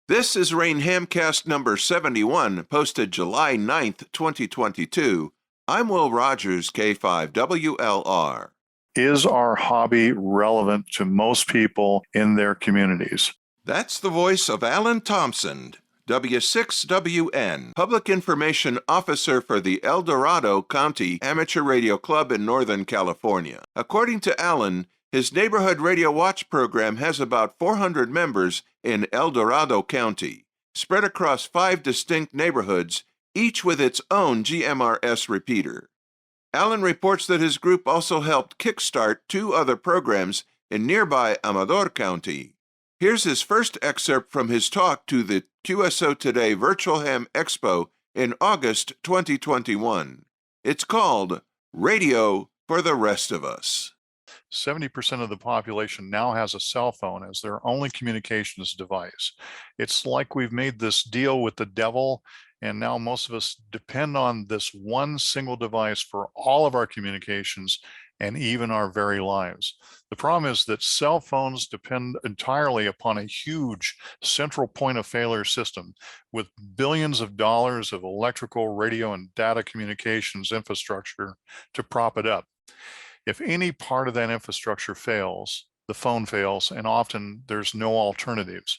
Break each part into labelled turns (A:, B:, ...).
A: This is Rain Hamcast number 71, posted July 9th, 2022. I'm Will Rogers, K5WLR.
B: Is our hobby relevant to most people in their communities?
A: That's the voice of Alan Thompson, W6WN, Public Information Officer for the Dorado County Amateur Radio Club in Northern California. According to Alan, his Neighborhood Radio Watch program has about 400 members in Dorado County, spread across 5 distinct neighborhoods, each with its own GMRS repeater. Alan reports that his group also helped kickstart 2 other programs in nearby Amador County. Here's his first excerpt from his talk to the QSO Today Virtual Ham Expo in August 2021. It's called Radio for the Rest of Us.
B: 70% of the population now has a cell phone as their only communications device. It's like we've made this deal with the devil, and now most of us depend on this one single device for all of our communications and even our very lives. The problem is that cell phones depend entirely upon a huge central point of failure system with billions of dollars of electrical, radio, and data communications infrastructure to prop it up. If any part of that infrastructure fails, the phone fails, and often there's no alternatives.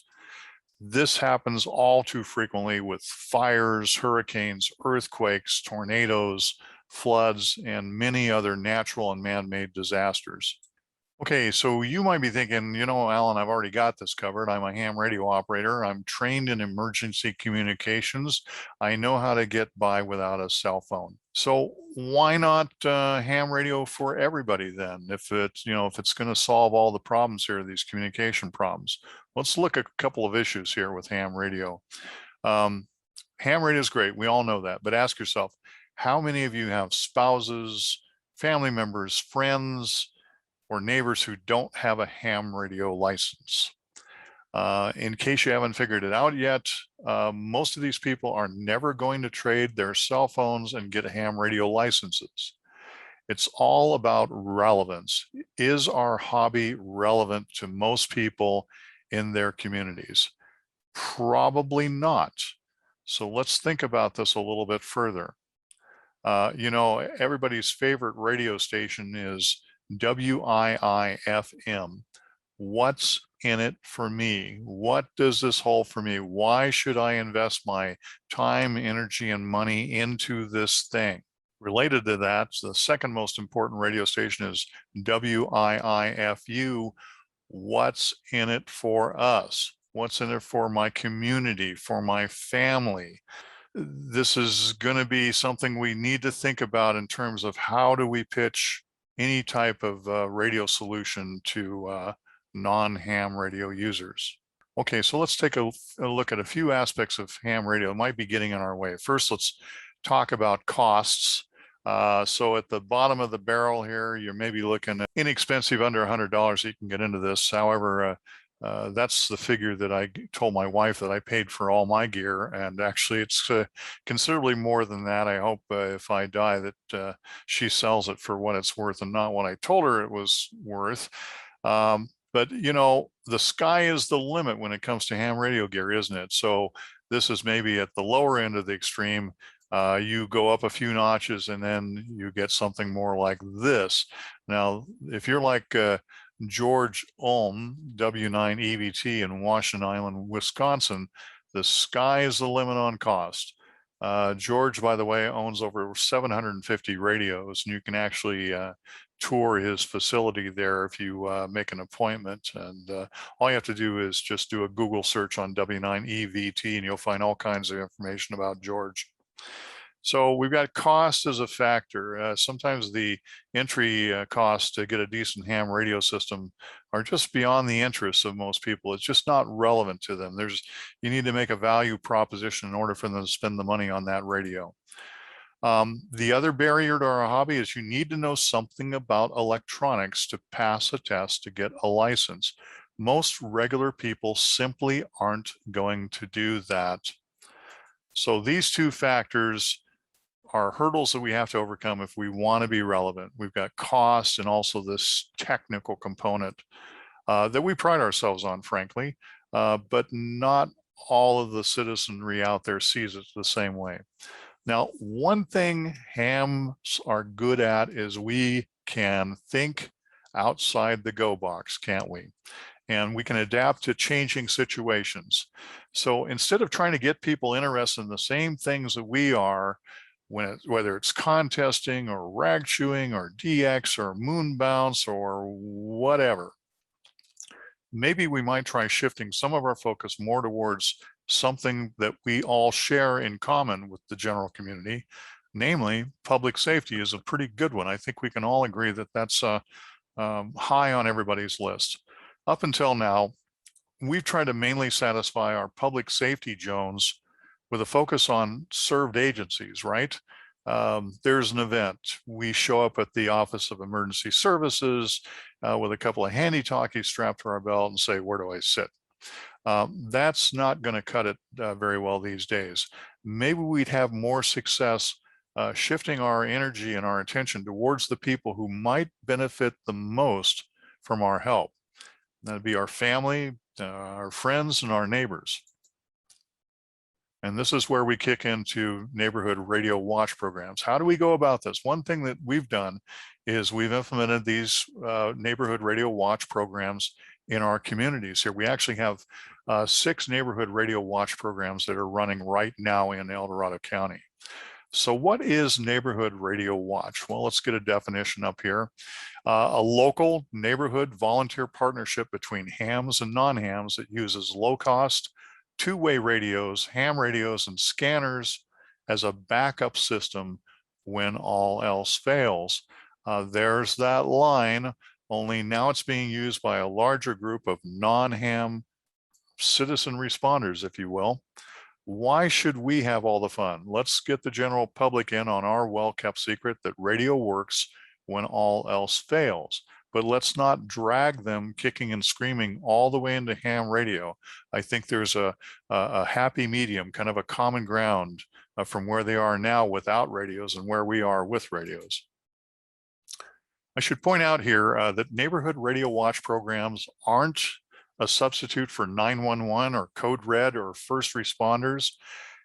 B: This happens all too frequently with fires, hurricanes, earthquakes, tornadoes, floods, and many other natural and man-made disasters. Okay, so you might be thinking, Alan, I've already got this covered. I'm a ham radio operator. I'm trained in emergency communications. I know how to get by without a cell phone. So why not ham radio for everybody then? If it's going to solve all the problems here, these communication problems. Let's look at a couple of issues here with ham radio. Ham radio is great. We all know that. But ask yourself, how many of you have spouses, family members, friends, or neighbors who don't have a ham radio license? In case you haven't figured it out yet, most of these people are never going to trade their cell phones and get ham radio licenses. It's all about relevance. Is our hobby relevant to most people in their communities? Probably not. So let's think about this a little bit further. Everybody's favorite radio station is WIIFM. What's in it for me? What does this hold for me? Why should I invest my time, energy, and money into this thing? Related to that, the second most important radio station is WIIFU. What's in it for us? What's in it for my community, for my family? This is going to be something we need to think about in terms of how do we pitch any type of radio solution to non-ham radio users. Okay, so let's take a look at a few aspects of ham radio that might be getting in our way. First, let's talk about costs. So at the bottom of the barrel here, you're maybe looking at inexpensive, under $100 you can get into this. However, that's the figure that I told my wife that I paid for all my gear, and actually it's considerably more than that. I hope if I die that she sells it for what it's worth and not what I told her it was worth. But the sky is the limit when it comes to ham radio gear, isn't it? So this is maybe at the lower end of the extreme. You go up a few notches and then you get something more like this. Now, if you're like George Ulm, W9EVT in Washington Island, Wisconsin, the sky is the limit on cost. George, by the way, owns over 750 radios, and you can actually tour his facility there if you make an appointment. And all you have to do is just do a Google search on W9EVT, and you'll find all kinds of information about George. So we've got cost as a factor. Sometimes the entry costs to get a decent ham radio system are just beyond the interests of most people. It's just not relevant to them. You need to make a value proposition in order for them to spend the money on that radio. The other barrier to our hobby is you need to know something about electronics to pass a test to get a license. Most regular people simply aren't going to do that. So these two factors are hurdles that we have to overcome if we want to be relevant. We've got cost and also this technical component that we pride ourselves on, frankly, but not all of the citizenry out there sees it the same way. Now, one thing hams are good at is we can think outside the go box, can't we? And we can adapt to changing situations. So instead of trying to get people interested in the same things that we are, whether it's contesting or rag chewing or DX or moon bounce or whatever, maybe we might try shifting some of our focus more towards something that we all share in common with the general community, namely public safety is a pretty good one. I think we can all agree that that's high on everybody's list. Up until now, we've tried to mainly satisfy our public safety Jones with a focus on served agencies, right? There's an event. We show up at the Office of Emergency Services with a couple of handy talkies strapped to our belt and say, where do I sit? That's not going to cut it very well these days. Maybe we'd have more success shifting our energy and our attention towards the people who might benefit the most from our help. That'd be our family, our friends, and our neighbors. And this is where we kick into neighborhood radio watch programs. How do we go about this? One thing that we've done is we've implemented these neighborhood radio watch programs in our communities here. We actually have 6 neighborhood radio watch programs that are running right now in El Dorado County. So what is neighborhood radio watch? Well, let's get a definition up here. A local neighborhood volunteer partnership between hams and non-hams that uses low-cost, two-way radios, ham radios, and scanners as a backup system when all else fails. There's that line, only now it's being used by a larger group of non-ham citizen responders, if you will. Why should we have all the fun? Let's get the general public in on our well-kept secret that radio works when all else fails. But let's not drag them kicking and screaming all the way into ham radio. I think there's a happy medium, kind of a common ground from where they are now without radios and where we are with radios. I should point out here that neighborhood radio watch programs aren't a substitute for 911 or code red or first responders.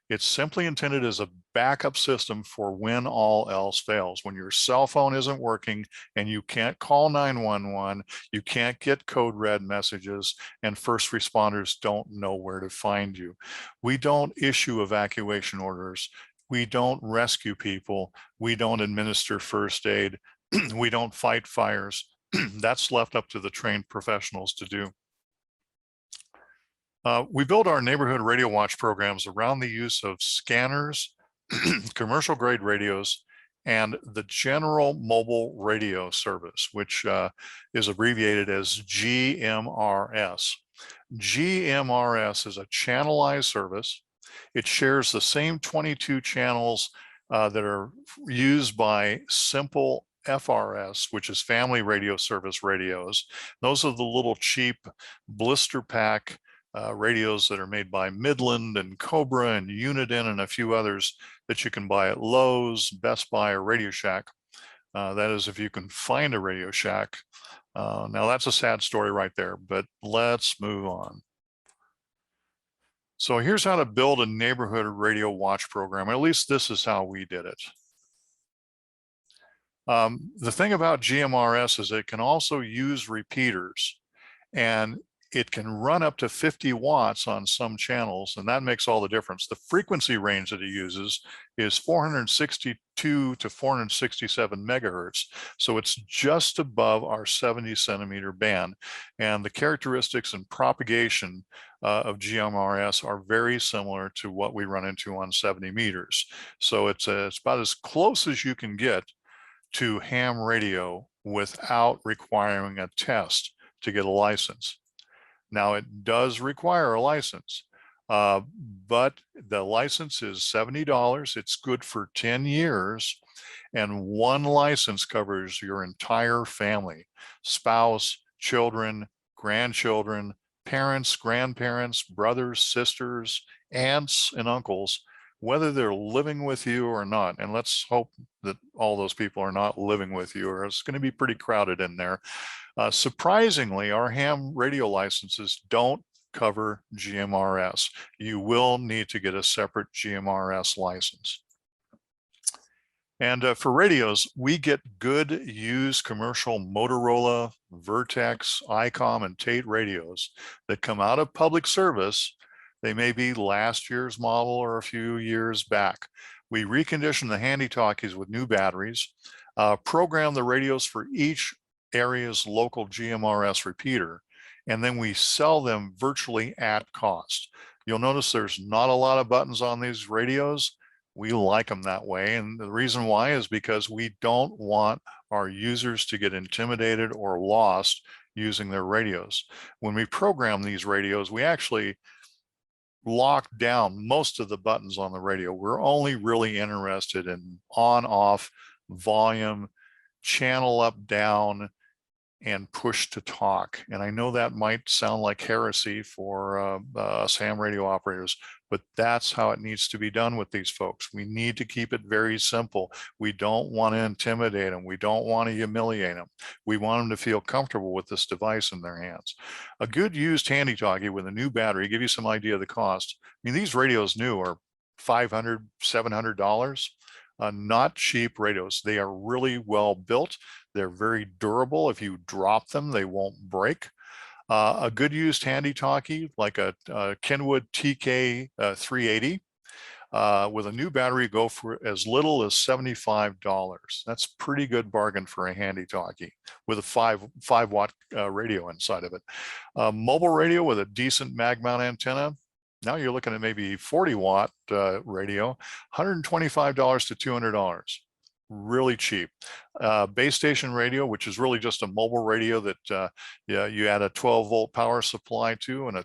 B: It's simply intended as a backup system for when all else fails. When your cell phone isn't working and you can't call 911, you can't get code red messages, and first responders don't know where to find you. We don't issue evacuation orders. We don't rescue people. We don't administer first aid. We don't fight fires. That's left up to the trained professionals to do. We build our neighborhood radio watch programs around the use of scanners, commercial grade radios, and the general mobile radio service, which is abbreviated as GMRS. GMRS is a channelized service. It shares the same 22 channels that are used by simple FRS, which is family radio service radios. Those are the little cheap blister pack radios that are made by Midland and Cobra and Uniden and a few others that you can buy at Lowe's, Best Buy, or Radio Shack. That is, if you can find a Radio Shack. Now that's a sad story right there, but let's move on. So here's how to build a neighborhood radio watch program. At least this is how we did it. The thing about GMRS is it can also use repeaters, and it can run up to 50 watts on some channels, and that makes all the difference. The frequency range that it uses is 462 to 467 megahertz. So it's just above our 70 centimeter band. And the characteristics and propagation of GMRS are very similar to what we run into on 70 meters. So it's about as close as you can get to ham radio without requiring a test to get a license. Now, it does require a license, but the license is $70. It's good for 10 years, and one license covers your entire family, spouse, children, grandchildren, parents, grandparents, brothers, sisters, aunts, and uncles, whether they're living with you or not. And let's hope that all those people are not living with you, or it's going to be pretty crowded in there. Surprisingly, our ham radio licenses don't cover GMRS. You will need to get a separate GMRS license. And for radios, we get good used commercial Motorola, Vertex, ICOM, and Tate radios that come out of public service. They may be last year's model or a few years back. We recondition the handy talkies with new batteries, program the radios for each area's local GMRS repeater, and then we sell them virtually at cost. You'll notice there's not a lot of buttons on these radios. We like them that way. And the reason why is because we don't want our users to get intimidated or lost using their radios. When we program these radios, we actually lock down most of the buttons on the radio. We're only really interested in on, off, volume, channel up, down, and push to talk. And I know that might sound like heresy for us ham radio operators, but that's how it needs to be done with these folks. We need to keep it very simple. We don't want to intimidate them. We don't want to humiliate them. We want them to feel comfortable with this device in their hands. A good used handy talkie with a new battery, give you some idea of the cost. I mean, these radios new are $500, $700. Not cheap radios. They are really well built. They're very durable. If you drop them, they won't break. A good used handy talkie like a Kenwood TK 380 with a new battery go for as little as $75. That's pretty good bargain for a handy talkie with a 5 watt radio inside of it. Mobile radio with a decent mag mount antenna. Now you're looking at maybe 40 watt radio, $125 to $200. Really cheap. Base station radio, which is really just a mobile radio that you add a 12 volt power supply to and a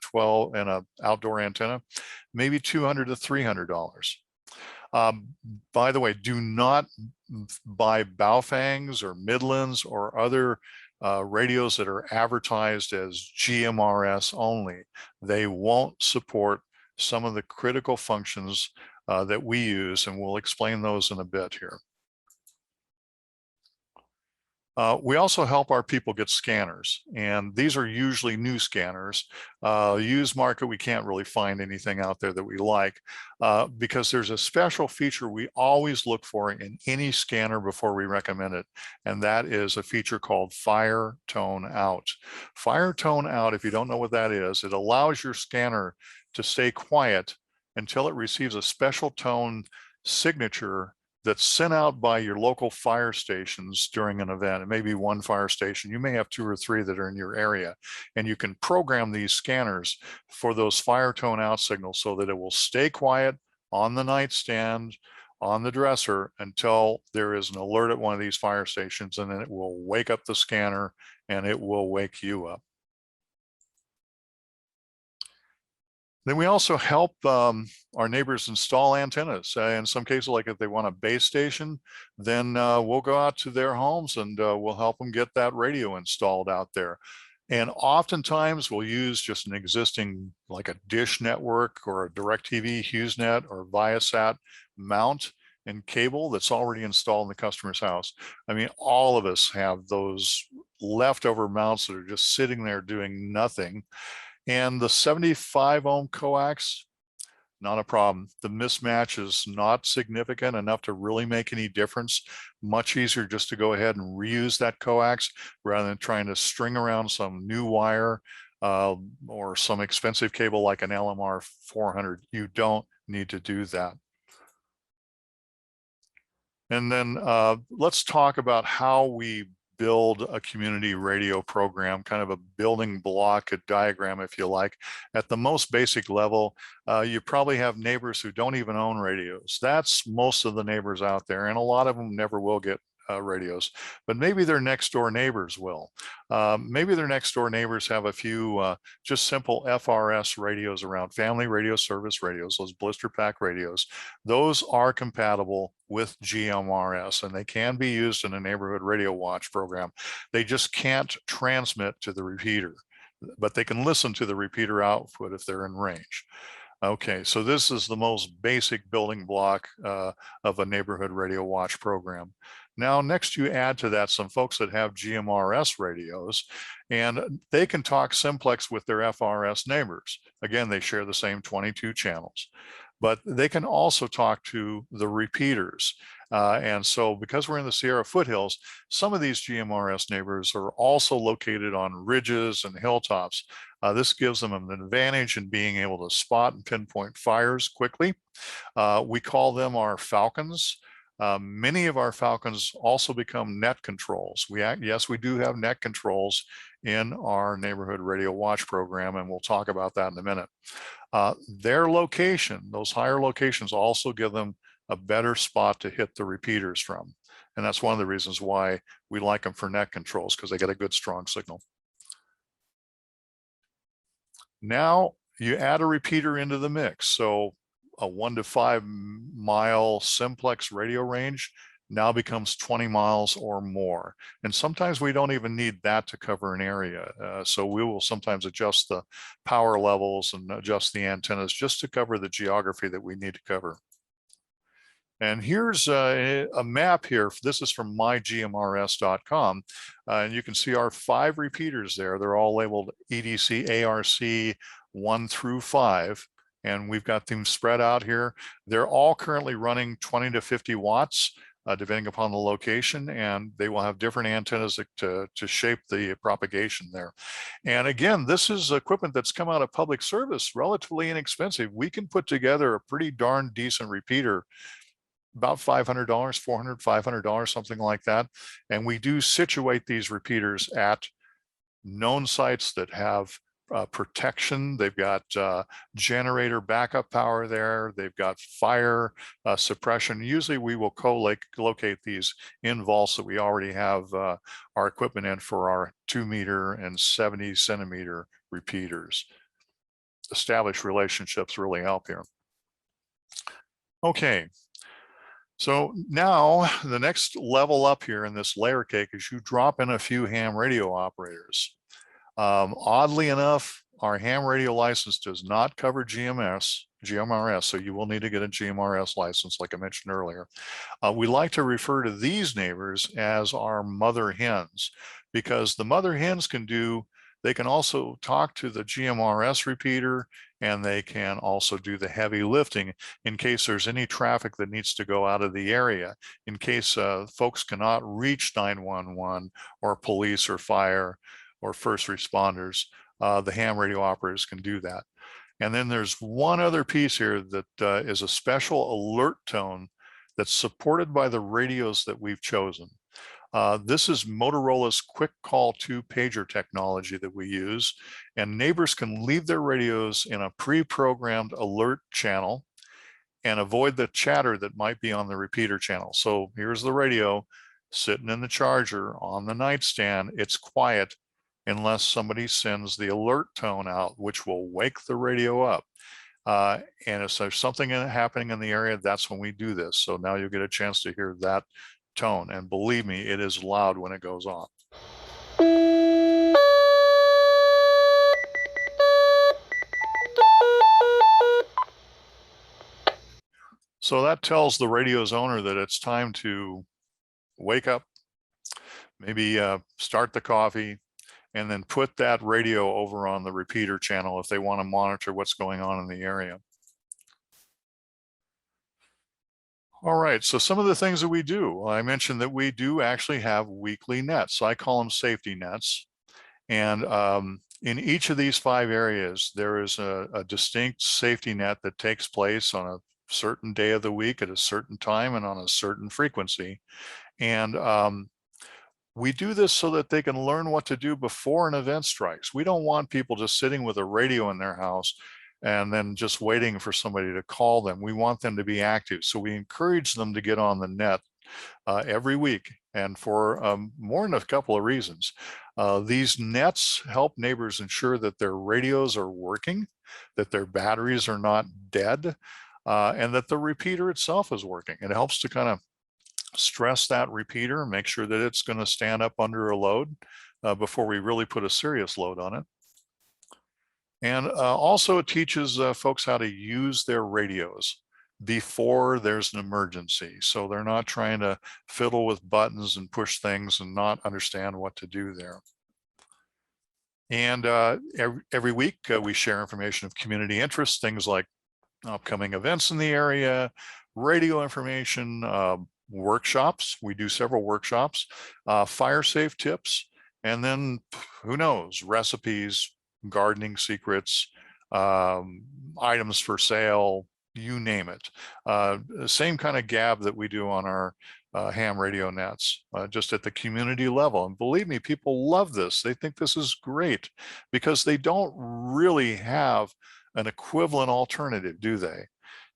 B: outdoor antenna, maybe $200 to $300. By the way, do not buy Baofangs or Midlands or other radios that are advertised as GMRS only. They won't support some of the critical functions that we use, and we'll explain those in a bit here. We also help our people get scanners, and these are usually new scanners. Used market, we can't really find anything out there that we like because there's a special feature we always look for in any scanner before we recommend it, and that is a feature called fire tone out. Fire tone out, if you don't know what that is, it allows your scanner to stay quiet until it receives a special tone signature that's sent out by your local fire stations during an event. It may be one fire station. You may have 2 or 3 that are in your area, and you can program these scanners for those fire tone out signals so that it will stay quiet on the nightstand, on the dresser until there is an alert at one of these fire stations, and then it will wake up the scanner and it will wake you up. Then we also help our neighbors install antennas. In some cases, like if they want a base station, then we'll go out to their homes and we'll help them get that radio installed out there. And oftentimes we'll use just an existing, like a dish network or a DirecTV, HughesNet, or Viasat mount and cable that's already installed in the customer's house. I mean, all of us have those leftover mounts that are just sitting there doing nothing. And the 75 ohm coax, not a problem. The mismatch is not significant enough to really make any difference. Much easier just to go ahead and reuse that coax rather than trying to string around some new wire or some expensive cable like an LMR 400. You don't need to do that. And then let's talk about how we build a community radio program, kind of a building block, a diagram, if you like. At the most basic level, you probably have neighbors who don't even own radios. That's most of the neighbors out there, and a lot of them never will get radios, but maybe their next door neighbors will. Maybe their next door neighbors have a few just simple FRS radios around, family radio service radios, those blister pack radios. Those are compatible with GMRS, and they can be used in a neighborhood radio watch program. They just can't transmit to the repeater, but they can listen to the repeater output if they're in range. Okay, so this is the most basic building block of a neighborhood radio watch program. Now, next you add to that some folks that have GMRS radios, and they can talk simplex with their FRS neighbors. Again, they share the same 22 channels, but they can also talk to the repeaters. And so because we're in the Sierra foothills, some of these GMRS neighbors are also located on ridges and hilltops. This gives them an advantage in being able to spot and pinpoint fires quickly. We call them our falcons. Many of our falcons also become net controls. Yes, we do have net controls in our neighborhood radio watch program, and we'll talk about that in a minute. Their location, those higher locations, also give them a better spot to hit the repeaters from. And that's one of the reasons why we like them for net controls, because they get a good strong signal. Now you add a repeater into the mix. So a 1 to 5 mile simplex radio range now becomes 20 miles or more. And sometimes we don't even need that to cover an area. So we will sometimes adjust the power levels and adjust the antennas just to cover the geography that we need to cover. And here's a map here. This is from mygmrs.com. And you can see our 5 repeaters there. They're all labeled EDC, ARC 1 through 5. And we've got them spread out here. They're all currently running 20 to 50 watts, depending upon the location. And they will have different antennas to shape the propagation there. And again, this is equipment that's come out of public service, relatively inexpensive. We can put together a pretty darn decent repeater, about $500, $400, $500, something like that. And we do situate these repeaters at known sites that have protection. They've got generator backup power there. They've got fire suppression. Usually we will co-locate these in vaults that we already have our equipment in for our 2 meter and 70 centimeter repeaters. Established relationships really help here. Okay. So now the next level up here in this layer cake is you drop in a few ham radio operators. Oddly enough, our ham radio license does not cover GMRS, so you will need to get a GMRS license, like I mentioned earlier. We like to refer to these neighbors as our mother hens, because the mother hens they can also talk to the GMRS repeater, and they can also do the heavy lifting in case there's any traffic that needs to go out of the area, in case folks cannot reach 911 or police or fire or first responders. The ham radio operators can do that. And then there's one other piece here that is a special alert tone that's supported by the radios that we've chosen. This is Motorola's Quick Call 2 pager technology that we use, and neighbors can leave their radios in a pre-programmed alert channel and avoid the chatter that might be on the repeater channel. So here's the radio sitting in the charger on the nightstand. It's quiet unless somebody sends the alert tone out, which will wake the radio up. And if there's something happening in the area, that's when we do this. So now you'll get a chance to hear that tone. And believe me, it is loud when it goes on. So that tells the radio's owner that it's time to wake up, maybe start the coffee, and then put that radio over on the repeater channel if they want to monitor what's going on in the area. All right, so some of the things that we do, I mentioned that we do actually have weekly nets. I call them safety nets. And in each of these 5 areas, there is a distinct safety net that takes place on a certain day of the week at a certain time and on a certain frequency. And we do this so that they can learn what to do before an event strikes. We don't want people just sitting with a radio in their house and then just waiting for somebody to call them. We want them to be active. So we encourage them to get on the net every week, and for more than a couple of reasons. These nets help neighbors ensure that their radios are working, that their batteries are not dead, and that the repeater itself is working. It helps to kind of stress that repeater, make sure that it's going to stand up under a load before we really put a serious load on it. And also it teaches folks how to use their radios before there's an emergency. So they're not trying to fiddle with buttons and push things and not understand what to do there. And every week we share information of community interest, things like upcoming events in the area, radio information, workshops. We do several workshops, fire safe tips, and then who knows, recipes, gardening secrets, items for sale, you name it. Same kind of gab that we do on our ham radio nets, just at the community level. And believe me, people love this. They think this is great because they don't really have an equivalent alternative, do they?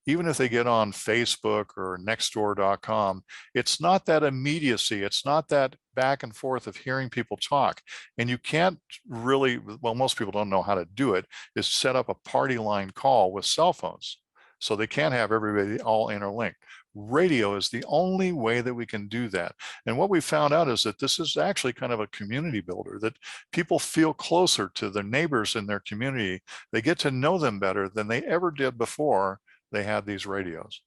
B: Even if they get on Facebook or nextdoor.com, it's not that immediacy. It's not that back and forth of hearing people talk. And you can't really, well, most people don't know how to do it, is set up a party line call with cell phones. So they can't have everybody all interlinked. Radio is the only way that we can do that. And what we found out is that this is actually kind of a community builder, that people feel closer to their neighbors in their community. They get to know them better than they ever did before they had these radios.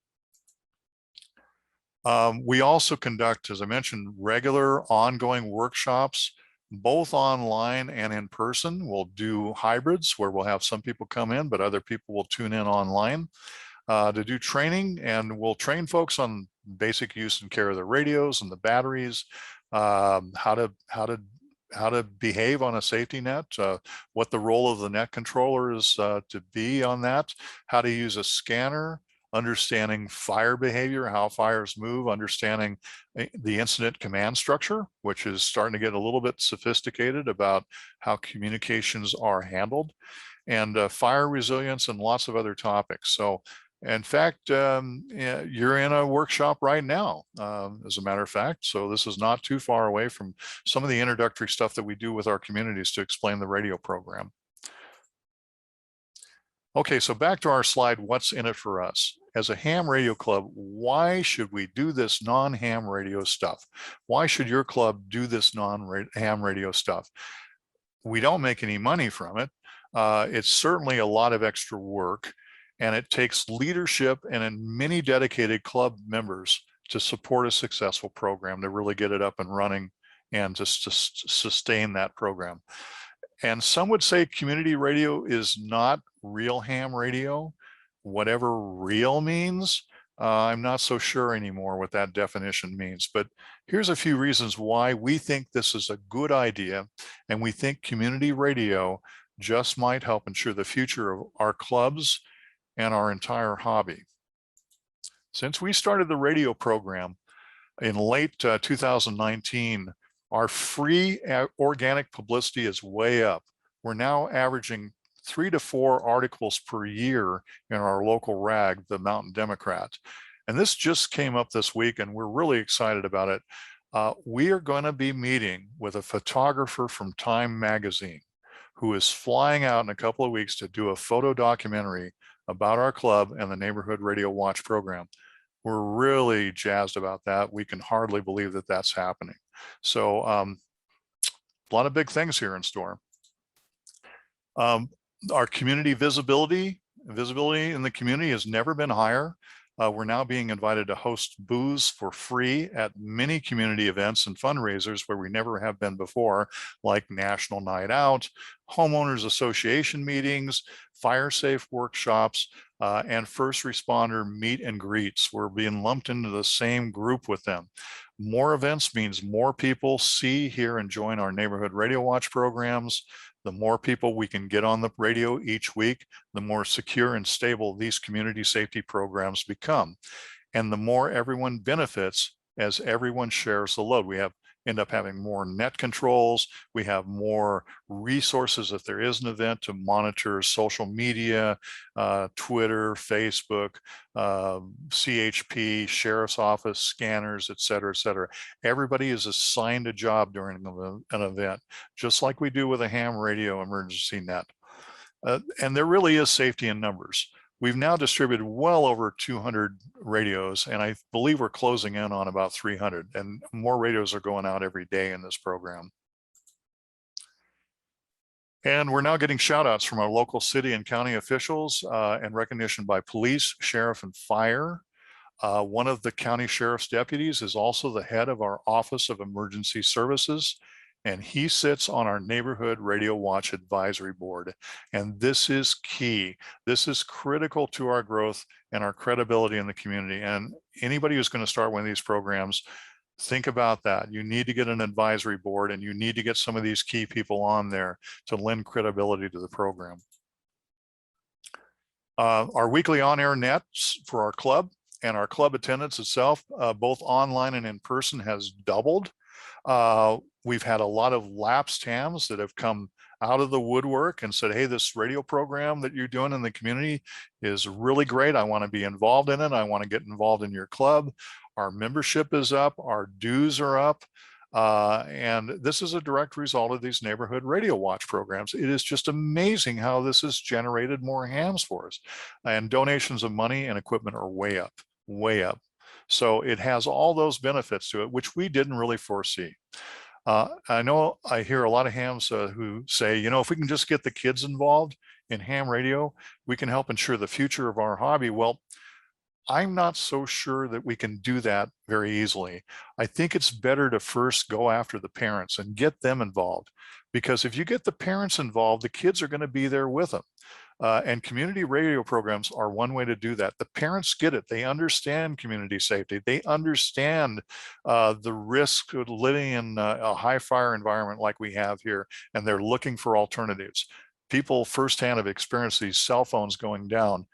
B: We also conduct, as I mentioned, regular ongoing workshops, both online and in person. We'll do hybrids where we'll have some people come in, but other people will tune in online to do training, and we'll train folks on basic use and care of the radios and the batteries, how to behave on a safety net, what the role of the net controller is to be on that, how to use a scanner, understanding fire behavior, how fires move, understanding the incident command structure, which is starting to get a little bit sophisticated about how communications are handled, and fire resilience and lots of other topics. So in fact, you're in a workshop right now, as a matter of fact. So this is not too far away from some of the introductory stuff that we do with our communities to explain the radio program. Okay, so back to our slide, what's in it for us? As a ham radio club, why should we do this non-ham radio stuff? Why should your club do this non-ham radio stuff? We don't make any money from it. It's certainly a lot of extra work, and it takes leadership and many dedicated club members to support a successful program, to really get it up and running and just to sustain that program. And some would say community radio is not real ham radio, whatever real means. I'm not so sure anymore what that definition means, but here's a few reasons why we think this is a good idea, and we think community radio just might help ensure the future of our clubs and our entire hobby. Since we started the radio program in late 2019, our free organic publicity is way up. We're now averaging 3 to 4 articles per year in our local rag, the Mountain Democrat. And this just came up this week, and we're really excited about it. We are going to be meeting with a photographer from Time magazine who is flying out in a couple of weeks to do a photo documentary about our club and the Neighborhood Radio Watch program. We're really jazzed about that. We can hardly believe that that's happening. So a lot of big things here in store. Our community visibility in the community has never been higher. We're now being invited to host booths for free at many community events and fundraisers where we never have been before, like National Night Out, Homeowners Association meetings, fire safe workshops, and first responder meet and greets. We're being lumped into the same group with them. More events means more people see, hear, and join our Neighborhood Radio Watch programs. The more people we can get on the radio each week, the more secure and stable these community safety programs become. And the more everyone benefits as everyone shares the load. We end up having more net controls. We have more resources if there is an event to monitor social media, Twitter, Facebook, CHP, Sheriff's Office, scanners, et cetera, et cetera. Everybody is assigned a job during an event, just like we do with a ham radio emergency net. And there really is safety in numbers. We've now distributed well over 200 radios, and I believe we're closing in on about 300, and more radios are going out every day in this program. And we're now getting shout outs from our local city and county officials and recognition by police, sheriff, and fire. One of the county sheriff's deputies is also the head of our Office of Emergency Services, and he sits on our Neighborhood Radio Watch Advisory Board. And this is key. This is critical to our growth and our credibility in the community. And anybody who's going to start one of these programs, think about that. You need to get an advisory board, and you need to get some of these key people on there to lend credibility to the program. Our weekly on-air nets for our club and our club attendance itself, both online and in person, has doubled. We've had a lot of lapsed hams that have come out of the woodwork and said, hey, this radio program that you're doing in the community is really great. I want to be involved in it. I want to get involved in your club. Our membership is up, our dues are up. And this is a direct result of these neighborhood radio watch programs. It is just amazing how this has generated more hams for us. And donations of money and equipment are way up, way up. So it has all those benefits to it, which we didn't really foresee. I know I hear a lot of hams who say, you know, if we can just get the kids involved in ham radio, we can help ensure the future of our hobby. Well, I'm not so sure that we can do that very easily. I think it's better to first go after the parents and get them involved, because if you get the parents involved, the kids are going to be there with them. And community radio programs are one way to do that. The parents get it. They understand community safety. They understand the risk of living in a high fire environment like we have here, and they're looking for alternatives. People firsthand have experienced these cell phones going down.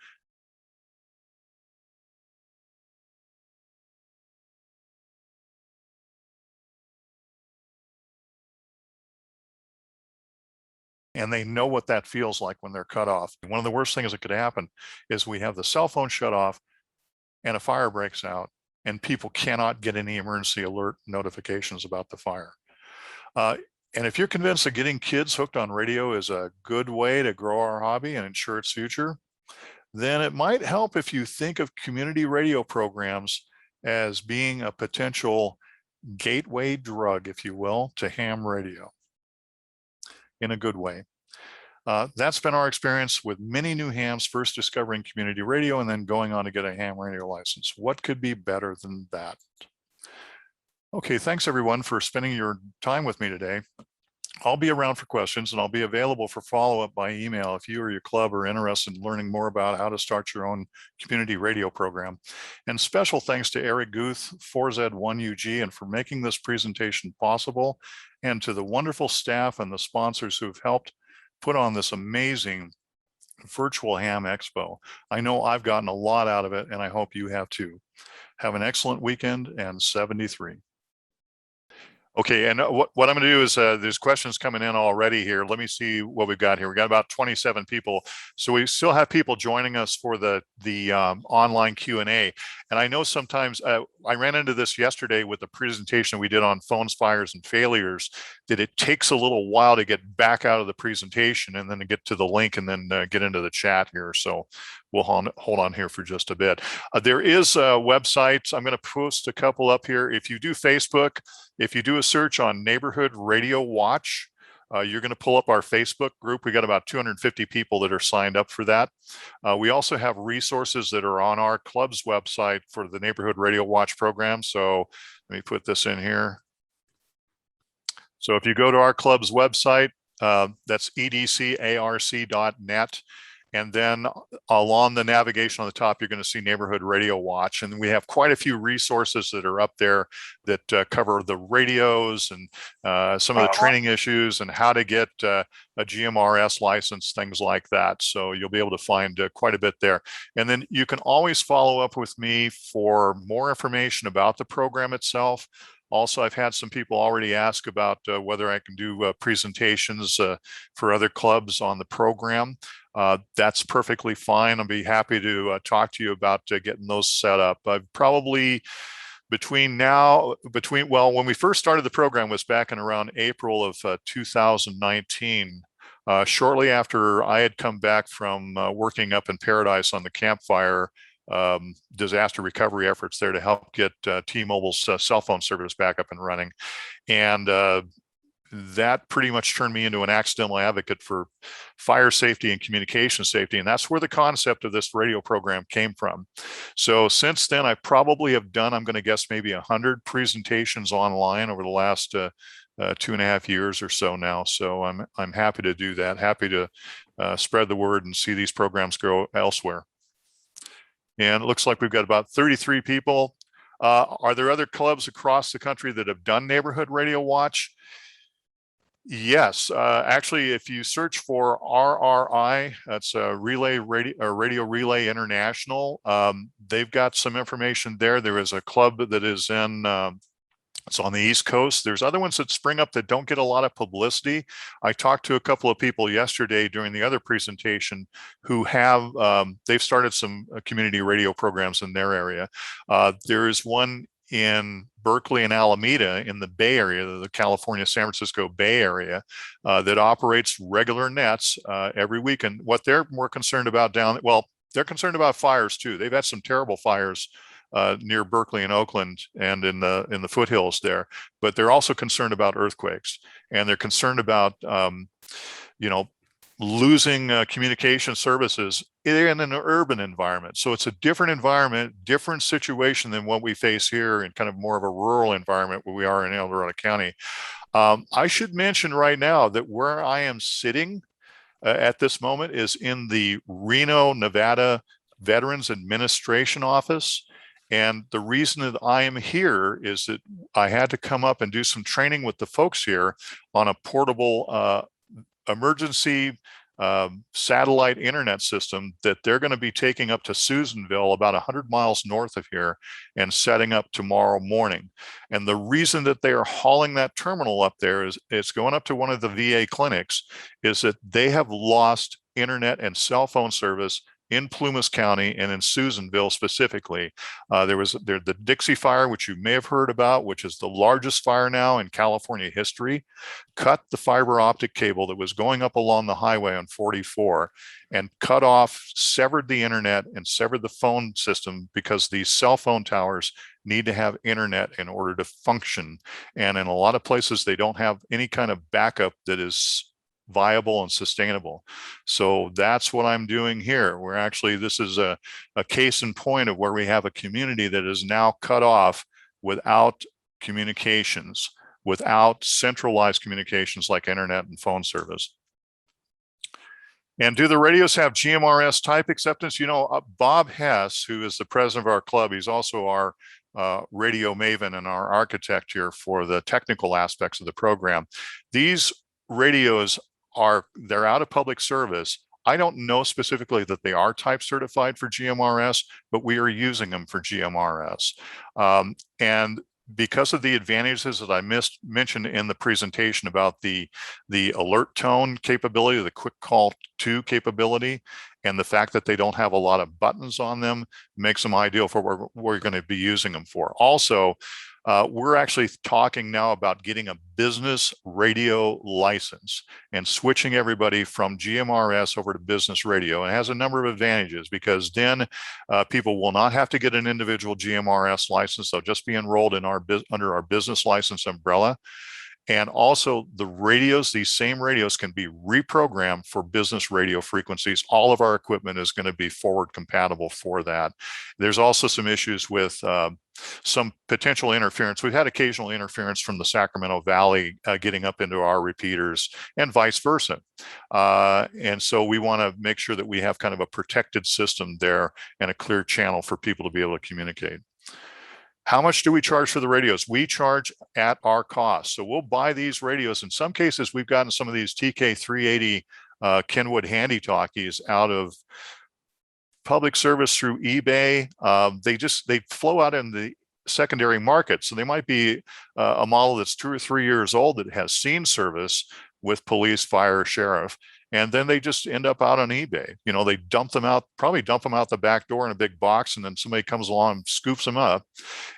B: And they know what that feels like when they're cut off. One of the worst things that could happen is we have the cell phone shut off and a fire breaks out, and people cannot get any emergency alert notifications about the fire. And if you're convinced that getting kids hooked on radio is a good way to grow our hobby and ensure its future, then it might help if you think of community radio programs as being a potential gateway drug, if you will, to ham radio in a good way. That's been our experience with many new hams first discovering community radio and then going on to get a ham radio license. What could be better than that? Okay, thanks everyone for spending your time with me today. I'll be around for questions, and I'll be available for follow-up by email if you or your club are interested in learning more about how to start your own community radio program. And special thanks to Eric Guth, 4Z1UG, and for making this presentation possible, and to the wonderful staff and the sponsors who've helped put on this amazing virtual ham expo. I know I've gotten a lot out of it, and I hope you have too. Have an excellent weekend, and 73. Okay, and what I'm going to do is there's questions coming in already here. Let me see what we've got here. We got about 27 people, so we still have people joining us for the online Q&A. And I know sometimes I ran into this yesterday with the presentation we did on phones, fires, and failures, that it takes a little while to get back out of the presentation and then to get to the link and then get into the chat here. So we'll hold on here for just a bit. There is a website. I'm going to post a couple up here. If you do Facebook, if you do a search on Neighborhood Radio Watch, you're going to pull up our Facebook group. We got about 250 people that are signed up for that. We also have resources that are on our club's website for the Neighborhood Radio Watch program. So let me put this in here. So if you go to our club's website, that's edcarc.net. And then along the navigation on the top, you're going to see Neighborhood Radio Watch. And we have quite a few resources that are up there that cover the radios and some of the training issues and how to get a GMRS license, things like that. So you'll be able to find quite a bit there. And then you can always follow up with me for more information about the program itself. Also, I've had some people already ask about whether I can do presentations for other clubs on the program. That's perfectly fine. I'll be happy to talk to you about getting those set up. I've probably well, when we first started the program was back in around April of 2019. Shortly after I had come back from working up in Paradise on the campfire disaster recovery efforts there to help get T-Mobile's cell phone service back up and running. And that pretty much turned me into an accidental advocate for fire safety and communication safety. And that's where the concept of this radio program came from. So since then, I probably have done, I'm going to guess, maybe 100 presentations online over the last 2.5 years or so now. So I'm happy to do that, happy to spread the word and see these programs grow elsewhere. And it looks like we've got about 33 people. Are there other clubs across the country that have done neighborhood radio watch? Yes, actually, if you search for RRI, that's Radio Relay International. They've got some information there. There is a club that is in, it's on the East Coast. There's other ones that spring up that don't get a lot of publicity. I talked to a couple of people yesterday during the other presentation who have, they've started some community radio programs in their area. There is one in Berkeley and Alameda in the Bay Area, the California, San Francisco Bay Area, that operates regular nets every week. And what they're more concerned about they're concerned about fires too. They've had some terrible fires near Berkeley and Oakland and in the foothills there, but they're also concerned about earthquakes, and they're concerned about losing communication services in an urban environment. So it's a different environment, different situation than what we face here in kind of more of a rural environment where we are in El Dorado County. I should mention right now that where I am sitting at this moment is in the Reno, Nevada Veterans Administration Office. And the reason that I am here is that I had to come up and do some training with the folks here on a portable emergency satellite internet system that they're going to be taking up to Susanville, about 100 miles north of here, and setting up tomorrow morning. And the reason that they are hauling that terminal up there is it's going up to one of the VA clinics, is that they have lost internet and cell phone service in Plumas County and in Susanville specifically. There was the Dixie Fire, which you may have heard about, which is the largest fire now in California history, cut the fiber optic cable that was going up along the highway on 44 and severed the internet and severed the phone system, because these cell phone towers need to have internet in order to function. And in a lot of places, they don't have any kind of backup that is viable and sustainable. So that's what I'm doing here. This is a case in point of where we have a community that is now cut off without communications, without centralized communications like internet and phone service. And do the radios have GMRS type acceptance? Bob Hess, who is the president of our club, he's also our radio maven and our architect here for the technical aspects of the program. These radios they're out of public service. I don't know specifically that they are type certified for GMRS, but we are using them for GMRS. And because of the advantages that I mentioned in the presentation about the alert tone capability, the quick call to capability, and the fact that they don't have a lot of buttons on them, makes them ideal for what we're going to be using them for. Also, we're actually talking now about getting a business radio license and switching everybody from GMRS over to business radio. And it has a number of advantages, because then people will not have to get an individual GMRS license. They'll just be enrolled in under our business license umbrella. And also these same radios can be reprogrammed for business radio frequencies. All of our equipment is going to be forward compatible for that. There's also some issues with some potential interference. We've had occasional interference from the Sacramento Valley getting up into our repeaters, and vice versa. And so we want to make sure that we have kind of a protected system there and a clear channel for people to be able to communicate. How much do we charge for the radios? We charge at our cost. So we'll buy these radios. In some cases, we've gotten some of these TK380 Kenwood handy talkies out of public service through eBay. They flow out in the secondary market. So they might be a model that's 2 or 3 years old that has seen service with police, fire, sheriff, and then they just end up out on eBay. They probably dump them out the back door in a big box, and then somebody comes along and scoops them up,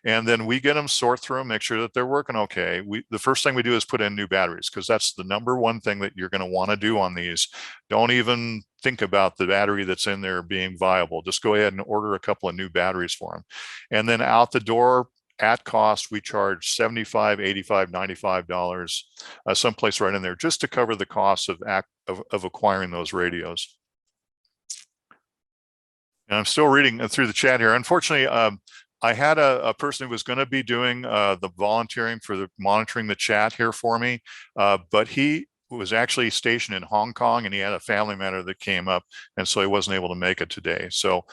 B: and then we get them, sort through them, make sure that they're working okay. The first thing we do is put in new batteries, because that's the number one thing that you're going to want to do on these. Don't even think about the battery that's in there being viable. Just go ahead and order a couple of new batteries for them. And then out the door, at cost, we charge $75, $85, $95, someplace right in there, just to cover the cost of acquiring those radios. And I'm still reading through the chat here. Unfortunately, I had a person who was going to be doing the volunteering for the monitoring the chat here for me, but he was actually stationed in Hong Kong, and he had a family matter that came up, and so he wasn't able to make it today. So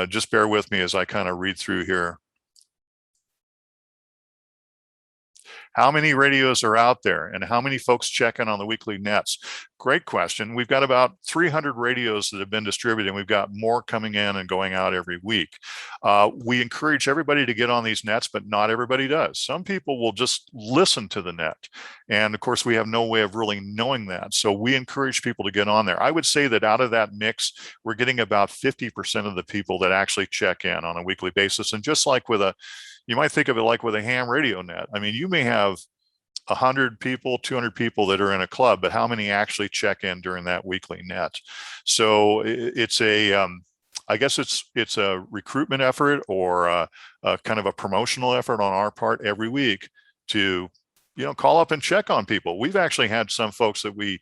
B: just bear with me as I kind of read through here. How many radios are out there, and how many folks check in on the weekly nets? Great question. We've got about 300 radios that have been distributed, and we've got more coming in and going out every week. We encourage everybody to get on these nets, but not everybody does. Some people will just listen to the net. And of course, we have no way of really knowing that. So we encourage people to get on there. I would say that out of that mix, we're getting about 50% of the people that actually check in on a weekly basis. And just like you might think of it like with a ham radio net. I mean, you may have 100 people, 200 people that are in a club, but how many actually check in during that weekly net? So it's I guess it's a recruitment effort or a kind of a promotional effort on our part every week to, call up and check on people. We've actually had some folks that we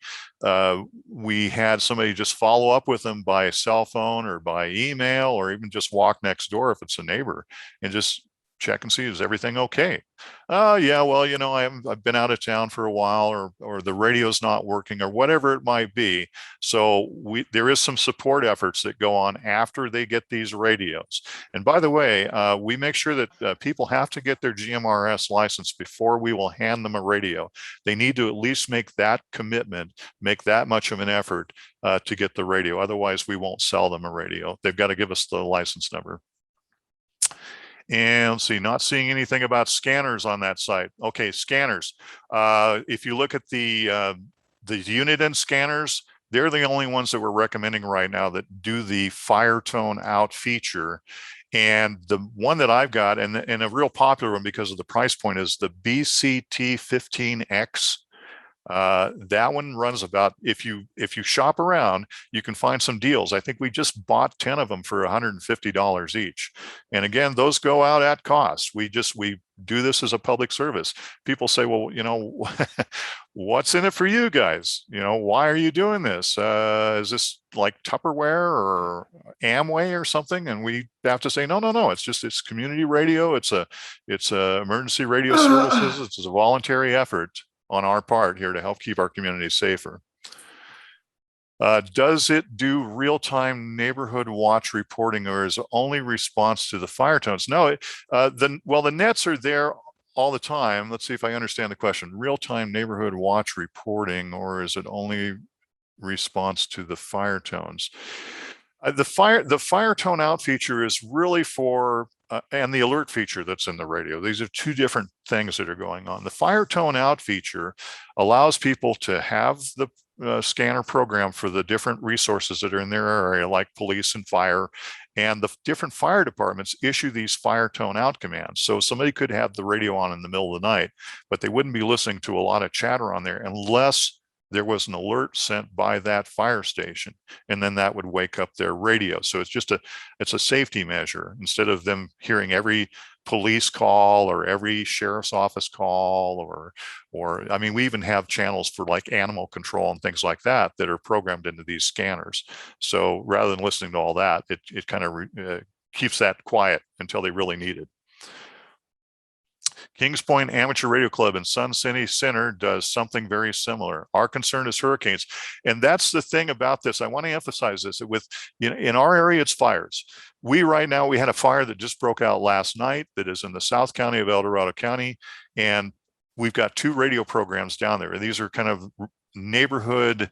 B: had somebody just follow up with them by cell phone or by email, or even just walk next door if it's a neighbor and just check and see, is everything okay? Yeah, well, I've been out of town for a while, or the radio's not working, or whatever it might be. So there is some support efforts that go on after they get these radios. And by the way, we make sure that people have to get their GMRS license before we will hand them a radio. They need to at least make that commitment, make that much of an effort to get the radio. Otherwise, we won't sell them a radio. They've got to give us the license number. And let's see, not seeing anything about scanners on that site. Okay, scanners. If you look at the Uniden scanners, they're the only ones that we're recommending right now that do the fire tone out feature. And the one that I've got, and a real popular one because of the price point, is the BCT15X. That one runs about, if you shop around, you can find some deals. I think we just bought 10 of them for $150 each. And again, those go out at cost. We do this as a public service. People say, well, what's in it for you guys? Why are you doing this? Is this like Tupperware or Amway or something? And we have to say, no, it's community radio. It's emergency radio services. It's a voluntary effort on our part here to help keep our community safer. Does it do real-time neighborhood watch reporting, or is it only response to the fire tones? No, the nets are there all the time. Let's see if I understand the question. Real-time neighborhood watch reporting, or is it only response to the fire tones? The fire tone out feature is really for and the alert feature that's in the radio. These are two different things that are going on. The fire tone out feature allows people to have the scanner program for the different resources that are in their area, like police and fire, and the different fire departments issue these fire tone out commands. So somebody could have the radio on in the middle of the night, but they wouldn't be listening to a lot of chatter on there unless there was an alert sent by that fire station, and then that would wake up their radio. So it's a safety measure. Instead of them hearing every police call or every sheriff's office call, or I mean, we even have channels for like animal control and things like that are programmed into these scanners. So rather than listening to all that, it kind of keeps that quiet until they really need it. Kings Point Amateur Radio Club in Sun City Center does something very similar. Our concern is hurricanes. And that's the thing about this. I want to emphasize this. In our area, it's fires. Right now, we had a fire that just broke out last night that is in the South County of Dorado County. And we've got 2 radio programs down there. These are kind of neighborhood.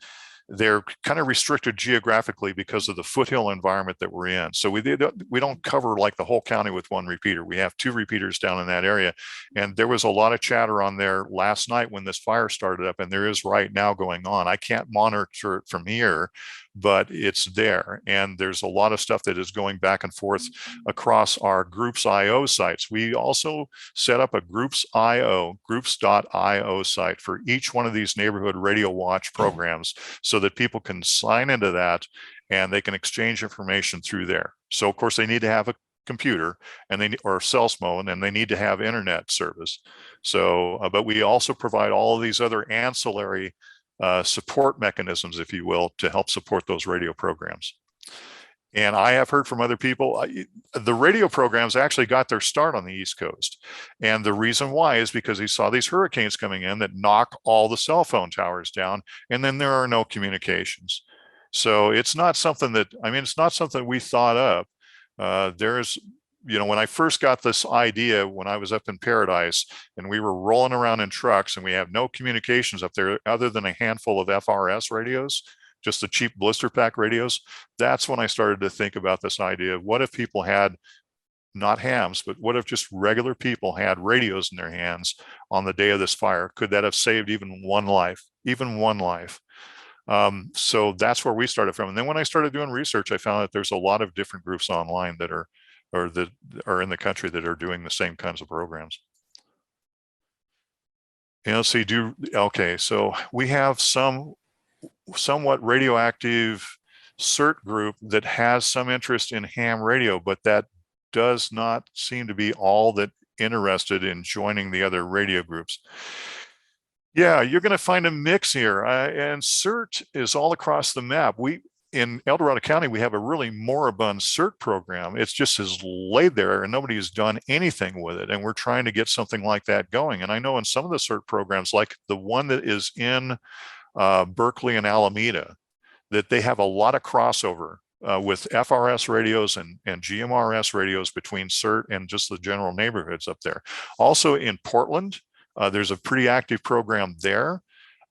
B: They're kind of restricted geographically because of the foothill environment that we're in. So we don't cover like the whole county with one repeater. We have 2 repeaters down in that area. And there was a lot of chatter on there last night when this fire started up, and there is right now going on. I can't monitor it from here, but it's there. And there's a lot of stuff that is going back and forth across our Groups.io sites. We also set up a Groups.io site for each one of these neighborhood radio watch programs, so that people can sign into that and they can exchange information through there. So of course they need to have a computer or cell phone, and they need to have internet service. So, but we also provide all of these other ancillary support mechanisms, if you will, to help support those radio programs. And I have heard from other people, the radio programs actually got their start on the East Coast. And the reason why is because he saw these hurricanes coming in that knock all the cell phone towers down, and then there are no communications. So it's not something that, it's not something we thought up. When I first got this idea, when I was up in Paradise and we were rolling around in trucks and we have no communications up there other than a handful of FRS radios, just the cheap blister pack radios, that's when I started to think about this idea of what if people had, not hams, but what if just regular people had radios in their hands on the day of this fire? Could that have saved even one life? So that's where we started from. And then when I started doing research, I found that there's a lot of different groups online that are in the country that are doing the same kinds of programs. So we have somewhat radioactive CERT group that has some interest in ham radio, but that does not seem to be all that interested in joining the other radio groups. Yeah, you're going to find a mix here, and CERT is all across the map. In El Dorado County, we have a really moribund CERT program. It's just has laid there and nobody has done anything with it. And we're trying to get something like that going. And I know in some of the CERT programs, like the one that is in Berkeley and Alameda, that they have a lot of crossover with FRS radios and GMRS radios between CERT and just the general neighborhoods up there. Also in Portland, there's a pretty active program there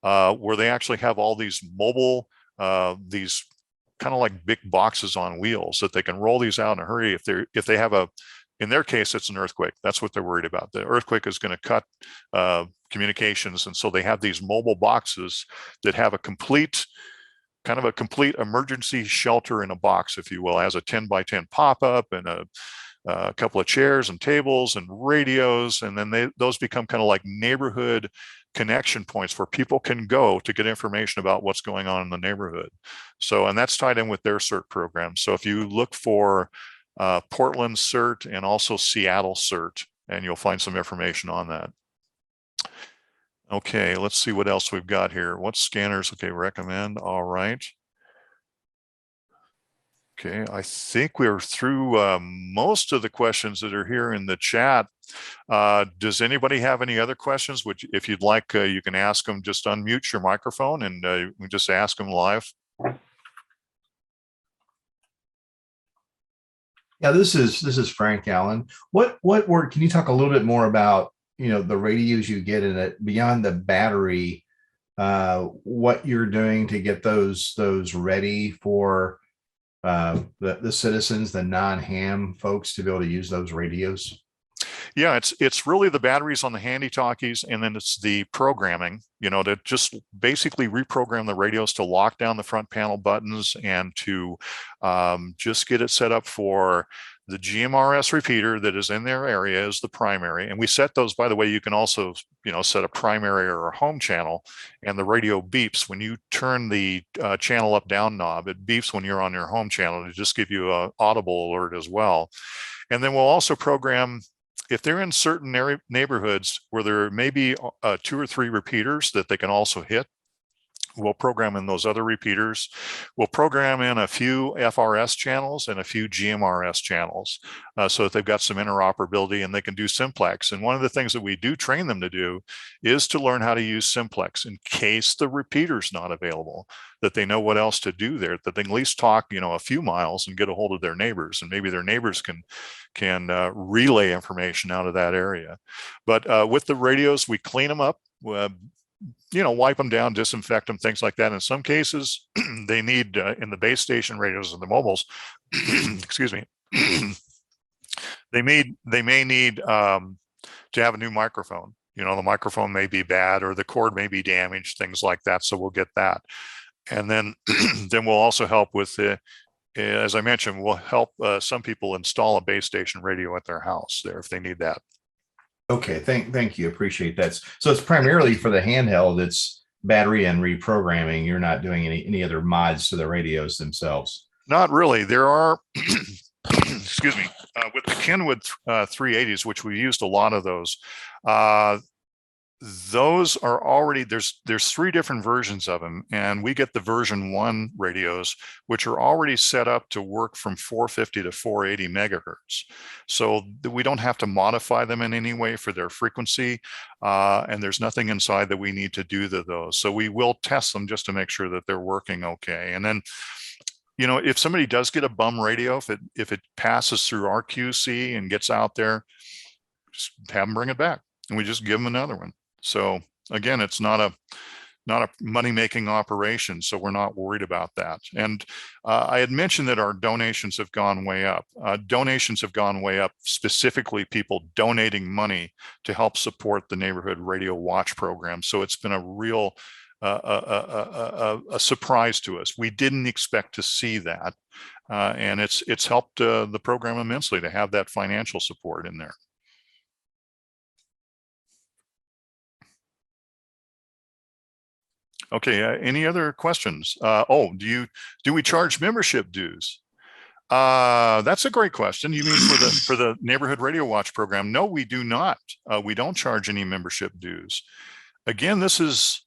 B: where they actually have all these mobile, these kind of like big boxes on wheels that they can roll these out in a hurry if they have in their case, it's an earthquake. That's what they're worried about. The earthquake is going to cut communications. And so they have these mobile boxes that have a complete emergency shelter in a box, if you will. It has a 10 by 10 pop-up and a couple of chairs and tables and radios. And then those become kind of like neighborhood connection points where people can go to get information about what's going on in the neighborhood. So, and that's tied in with their CERT program. So if you look for Portland CERT and also Seattle CERT, and you'll find some information on that. Okay, let's see what else we've got here. What scanners? Okay, recommend. All right. Okay, I think we're through most of the questions that are here in the chat. Does anybody have any other questions? Which, if you'd like, you can ask them. Just unmute your microphone and we just ask them live.
C: Yeah, this is Frank Allen. What work? Can you talk a little bit more about the radios you get in it beyond the battery? What you're doing to get those ready for the citizens, the non-ham folks, to be able to use those radios?
B: Yeah, it's really the batteries on the handy talkies, and then it's the programming, to just basically reprogram the radios to lock down the front panel buttons and to just get it set up for the GMRS repeater that is in their area as the primary. And we set those, by the way, you can also, set a primary or a home channel, and the radio beeps when you turn the channel up down knob. It beeps when you're on your home channel to just give you an audible alert as well. And then we'll also program, if they're in certain neighborhoods where there may be 2 or 3 repeaters that they can also hit, we'll program in those other repeaters. We'll program in a few FRS channels and a few GMRS channels so that they've got some interoperability and they can do simplex. And one of the things that we do train them to do is to learn how to use simplex in case the repeater's not available, that they know what else to do there, that they can at least talk, a few miles and get a hold of their neighbors, and maybe their neighbors can relay information out of that area. But with the radios, we clean them up, wipe them down, disinfect them, things like that. In some cases, they need, in the base station radios and the mobiles, excuse me, they may need to have a new microphone. The microphone may be bad or the cord may be damaged, things like that. So we'll get that. And then, then we'll also help with as I mentioned, we'll help some people install a base station radio at their house there if they need that.
C: Okay, thank you. Appreciate that. So it's primarily for the handheld. It's battery and reprogramming. You're not doing any other mods to the radios themselves.
B: Not really. There are excuse me, with the Kenwood 380s, which we used a lot of those are already, there's 3 different versions of them, and we get the version 1 radios, which are already set up to work from 450 to 480 megahertz. So we don't have to modify them in any way for their frequency, and there's nothing inside that we need to do to those. So we will test them just to make sure that they're working okay. And then, if somebody does get a bum radio, if it passes through our QC and gets out there, just have them bring it back, and we just give them another one. So again, it's not a money-making operation, so we're not worried about that. And I had mentioned that our donations have gone way up. Donations have gone way up, specifically people donating money to help support the Neighborhood Radio Watch program. So it's been a real a surprise to us. We didn't expect to see that, and it's helped the program immensely to have that financial support in there. Okay, any other questions? Do we charge membership dues? That's a great question. You mean for the Neighborhood Radio Watch program? No, we do not. We don't charge any membership dues. Again, this is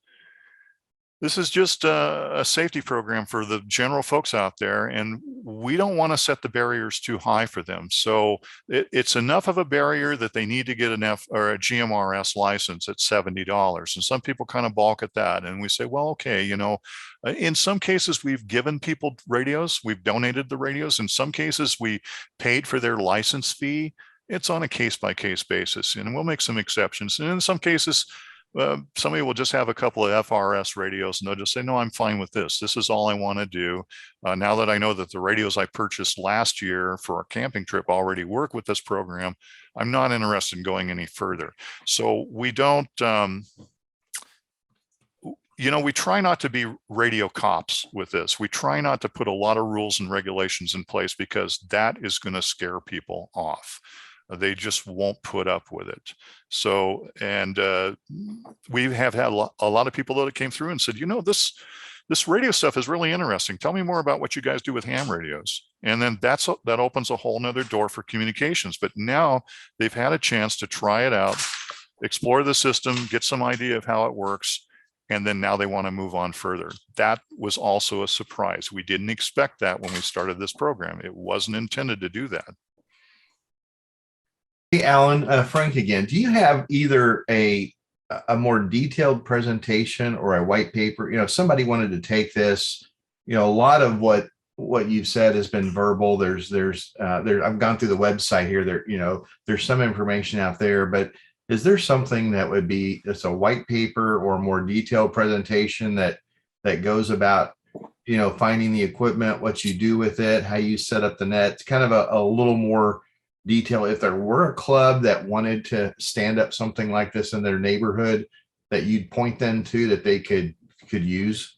B: just a safety program for the general folks out there, and we don't want to set the barriers too high for them. So it's enough of a barrier that they need to get a GMRS license at $70. And some people kind of balk at that. And we say, well, okay, in some cases we've given people radios, we've donated the radios. In some cases we paid for their license fee. It's on a case-by-case basis, and we'll make some exceptions. And in some cases, somebody will just have a couple of FRS radios and they'll just say, no, I'm fine with this. This is all I want to do. Now that I know that the radios I purchased last year for a camping trip already work with this program, I'm not interested in going any further. So we don't, we try not to be radio cops with this. We try not to put a lot of rules and regulations in place because that is going to scare people off. They just won't put up with it. So, and we have had a lot of people that came through and said, this radio stuff is really interesting. Tell me more about what you guys do with ham radios. And then that opens a whole nother door for communications. But now they've had a chance to try it out, explore the system, get some idea of how it works. And then now they want to move on further. That was also a surprise. We didn't expect that when we started this program. It wasn't intended to do that.
C: Hey, Alan, Frank again. Do you have either a more detailed presentation or a white paper? If somebody wanted to take this, a lot of what you've said has been verbal. There's I've gone through the website here. There's some information out there, but is there something that would be just a white paper or a more detailed presentation that goes about, finding the equipment, what you do with it, how you set up the net? It's kind of a little more detail. If there were a club that wanted to stand up something like this in their neighborhood, that you'd point them to that they could use.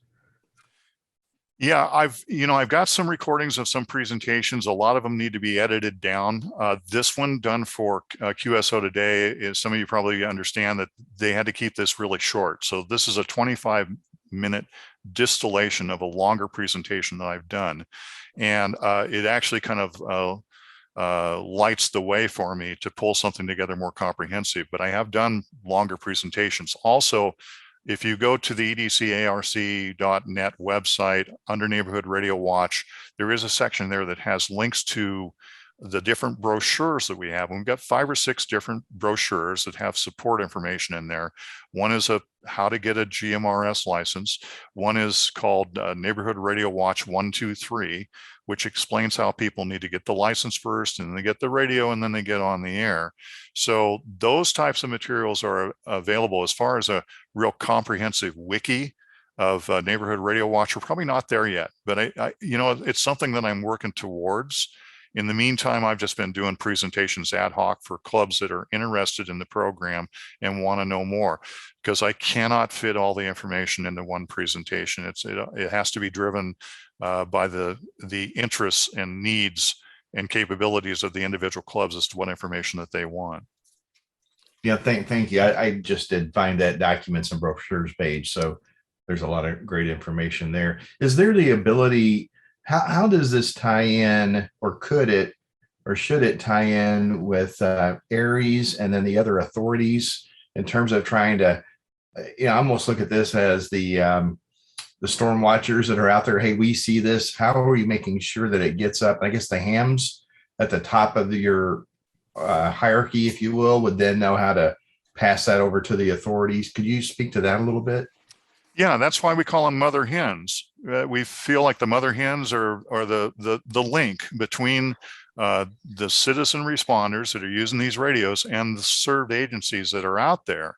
B: Yeah, I've got some recordings of some presentations. A lot of them need to be edited down. This one done for QSO Today is, some of you probably understand that they had to keep this really short. So this is a 25-minute distillation of a longer presentation that I've done. And it actually kind of lights the way for me to pull something together more comprehensive. But I have done longer presentations. Also, if you go to the edcarc.net website under Neighborhood Radio Watch, there is a section there that has links to the different brochures that we have. We've got 5 or 6 different brochures that have support information in there. One is how to get a GMRS license. One is called Neighborhood Radio Watch 123, which explains how people need to get the license first, and they get the radio, and then they get on the air. So those types of materials are available. As far as a real comprehensive wiki of Neighborhood Radio Watch, we're probably not there yet, but it's something that I'm working towards. In the meantime, I've just been doing presentations ad hoc for clubs that are interested in the program and want to know more, because I cannot fit all the information into one presentation. It has to be driven by the interests and needs and capabilities of the individual clubs as to what information that they want.
C: Yeah, thank you. I just did find that documents and brochures page, so there's a lot of great information there. Is there the ability? How does this tie in, or could it or should it tie in with Aries and then the other authorities in terms of trying to, I almost look at this as the storm watchers that are out there. Hey, we see this. How are you making sure that it gets up? I guess the hams at the top of your hierarchy, if you will, would then know how to pass that over to the authorities. Could you speak to that a little bit?
B: Yeah, that's why we call them mother hens. We feel like the mother hens are the link between the citizen responders that are using these radios and the served agencies that are out there,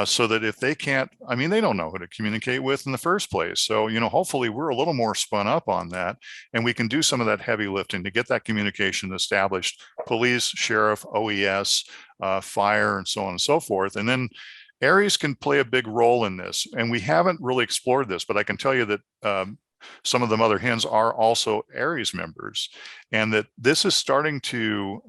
B: so that if they can't, I mean, they don't know who to communicate with in the first place. So, hopefully we're a little more spun up on that, and we can do some of that heavy lifting to get that communication established: police, sheriff, OES, fire, and so on and so forth. And then Aries can play a big role in this, and we haven't really explored this, but I can tell you that some of the mother hens are also Aries members, and that this is starting to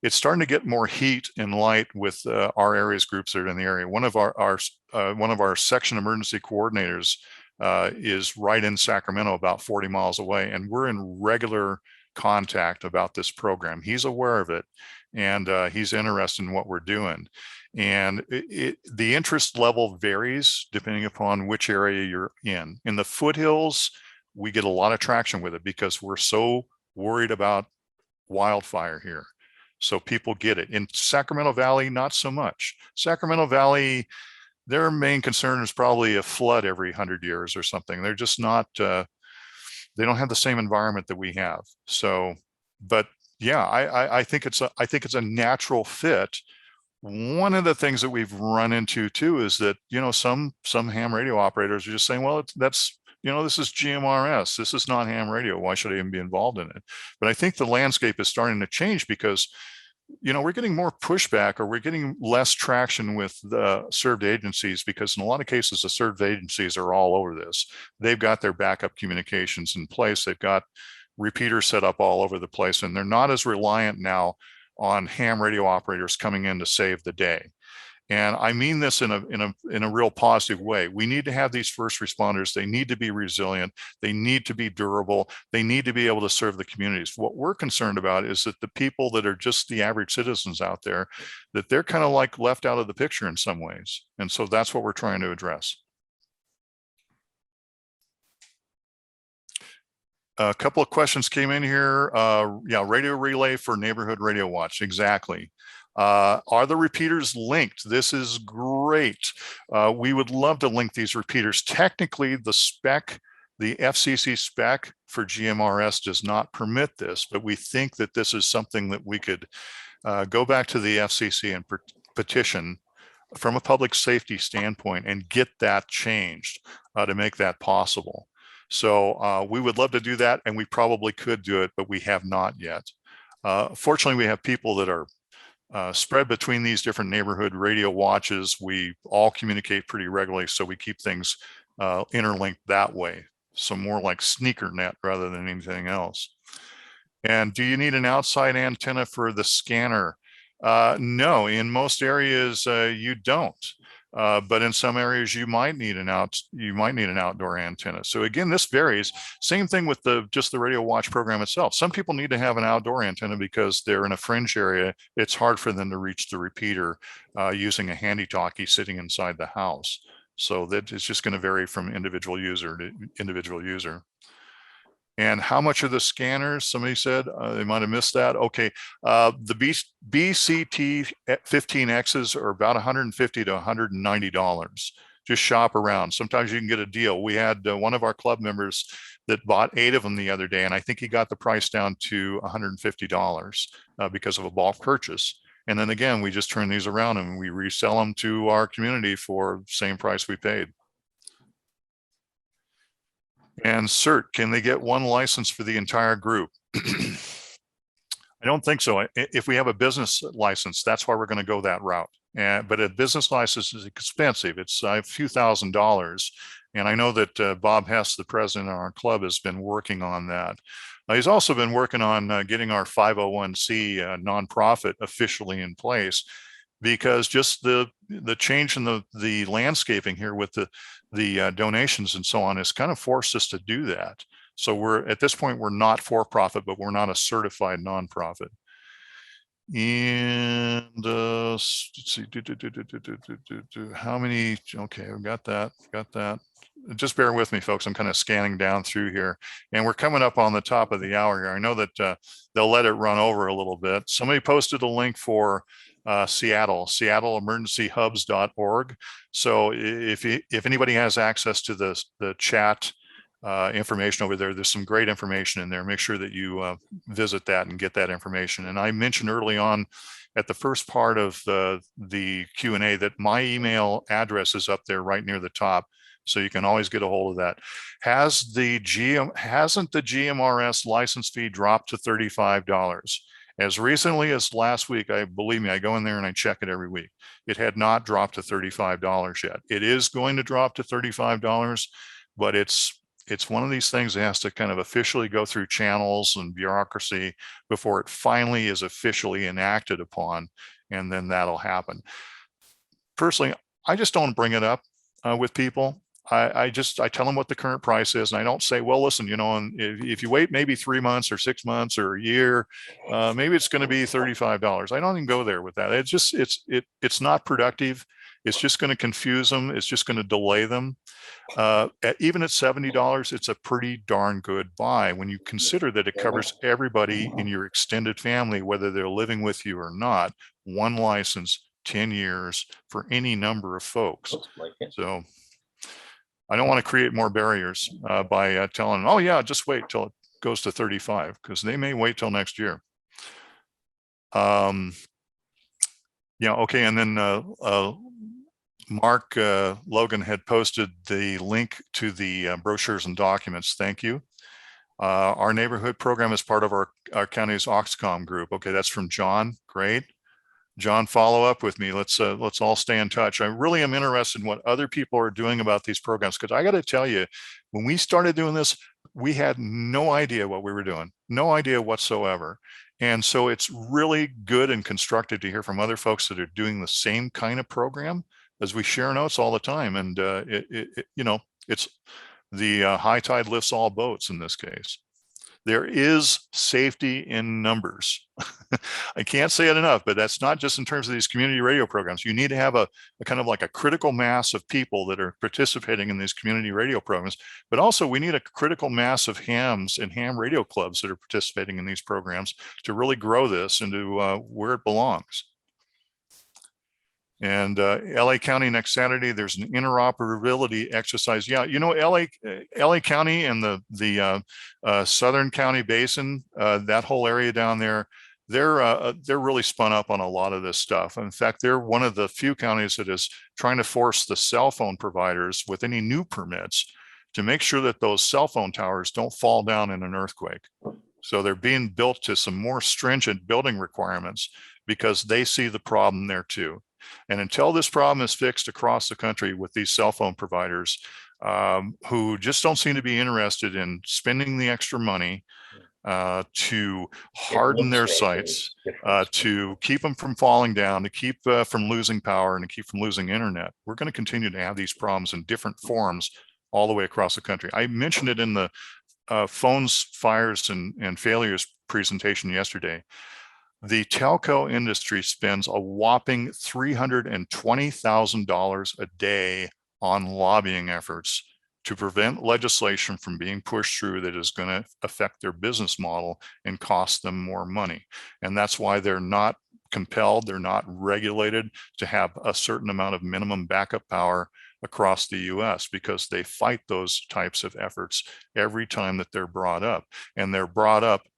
B: it's starting to get more heat and light with our Aries groups that are in the area. One of our section emergency coordinators is right in Sacramento, about 40 miles away, and we're in regular contact about this program. He's aware of it, and he's interested in what we're doing. And the interest level varies depending upon which area you're in. In the foothills, we get a lot of traction with it because we're so worried about wildfire here. So people get it. In Sacramento Valley, not so much. Sacramento Valley, their main concern is probably a flood every 100 years or something. They're just not, they don't have the same environment that we have. So, but yeah, I think it's a natural fit. One of the things that we've run into too is that, some ham radio operators are just saying, well, this is GMRS. This is not ham radio. Why should I even be involved in it? But I think the landscape is starting to change because, we're getting more pushback, or we're getting less traction with the served agencies, because in a lot of cases, the served agencies are all over this. They've got their backup communications in place. They've got repeaters set up all over the place, and they're not as reliant now on ham radio operators coming in to save the day. And I mean this in a real positive way. We need to have these first responders. They need to be resilient. They need to be durable. They need to be able to serve the communities. What we're concerned about is that the people that are just the average citizens out there, that they're kind of like left out of the picture in some ways. And so that's what we're trying to address. A couple of questions came in here. Radio relay for neighborhood radio watch. Exactly. Are the repeaters linked? This is great. We would love to link these repeaters. Technically, the FCC spec for GMRS does not permit this, but we think that this is something that we could go back to the FCC and petition from a public safety standpoint and get that changed to make that possible. So we would love to do that, and we probably could do it, but we have not yet. Fortunately, we have people that are spread between these different neighborhood radio watches. We all communicate pretty regularly, so we keep things interlinked that way. So more like sneaker net rather than anything else. And do you need an outside antenna for the scanner? No, in most areas you don't. But in some areas you might need an outdoor antenna. So again, this varies. Same thing with just the radio watch program itself. Some people need to have an outdoor antenna because they're in a fringe area. It's hard for them to reach the repeater using a handy talkie sitting inside the house. So that is just going to vary from individual user to individual user. And how much are the scanners? Somebody said they might have missed that. Okay, the BCT 15Xs are about $150 to $190. Just shop around. Sometimes you can get a deal. We had one of our club members that bought 8 of them the other day, and I think he got the price down to $150 because of a bulk purchase. And then again, we just turn these around and we resell them to our community for the same price we paid. And CERT, can they get one license for the entire group? I don't think so. If we have a business license, that's why we're going to go that route. But a business license is expensive. It's a few $1,000s. And I know that Bob Hess, the president of our club, has been working on that. He's also been working on getting our 501c nonprofit officially in place, because just the change in the landscaping here with the donations and so on has kind of forced us to do that. So we're at this point, we're not for profit, but we're not a certified nonprofit. And let's see, how many? Okay, I've got that. Just bear with me, folks. I'm kind of scanning down through here, and we're coming up on the top of the hour here. I know that they'll let it run over a little bit. Somebody posted a link for SeattleEmergencyHubs.org. So if anybody has access to the chat information over there, there's some great information in there. Make sure that you visit that and get that information. And I mentioned early on at the first part of the Q&A that my email address is up there right near the top, so you can always get a hold of that. Hasn't the GMRS license fee dropped to $35? As recently as last week, believe me, I go in there and I check it every week. It had not dropped to $35 yet. It is going to drop to $35, but it's one of these things that has to kind of officially go through channels and bureaucracy before it finally is officially enacted upon, and then that'll happen. Personally, I just don't bring it up with people. I tell them what the current price is, and I don't say, well, listen, and if you wait maybe 3 months or 6 months or a year, maybe it's going to be $35. I don't even go there with that. It's not productive. It's just going to confuse them. It's just going to delay them. Even at $70, it's a pretty darn good buy when you consider that it covers everybody in your extended family, whether they're living with you or not. One license, 10 years for any number of folks. So I don't want to create more barriers by telling them, oh yeah, just wait till it goes to 35, because they may wait till next year. Yeah, okay, and then Mark Logan had posted the link to the brochures and documents. Thank you. Our neighborhood program is part of our county's Oxcom group. Okay, that's from John. Great. John, follow up with me. Let's all stay in touch. I really am interested in what other people are doing about these programs, because I got to tell you, when we started doing this, we had no idea what we were doing, no idea whatsoever. And so it's really good and constructive to hear from other folks that are doing the same kind of program, as we share notes all the time. And it's the high tide lifts all boats in this case. There is safety in numbers. I can't say it enough, but that's not just in terms of these community radio programs. You need to have a kind of like a critical mass of people that are participating in these community radio programs, but also we need a critical mass of hams and ham radio clubs that are participating in these programs to really grow this into where it belongs. And LA County next Saturday, there's an interoperability exercise. Yeah, LA County and the Southern County Basin, that whole area down there, they're really spun up on a lot of this stuff. In fact, they're one of the few counties that is trying to force the cell phone providers with any new permits to make sure that those cell phone towers don't fall down in an earthquake. So they're being built to some more stringent building requirements because they see the problem there too. And until this problem is fixed across the country with these cell phone providers who just don't seem to be interested in spending the extra money to harden their sites, to keep them from falling down, to keep from losing power, and to keep from losing internet, we're going to continue to have these problems in different forms all the way across the country. I mentioned it in the phones, fires, and failures presentation yesterday. The telco industry spends a whopping $320,000 a day on lobbying efforts to prevent legislation from being pushed through that is going to affect their business model and cost them more money. And that's why they're not compelled, they're not regulated to have a certain amount of minimum backup power across the US, because they fight those types of efforts every time that they're brought up. And they're brought up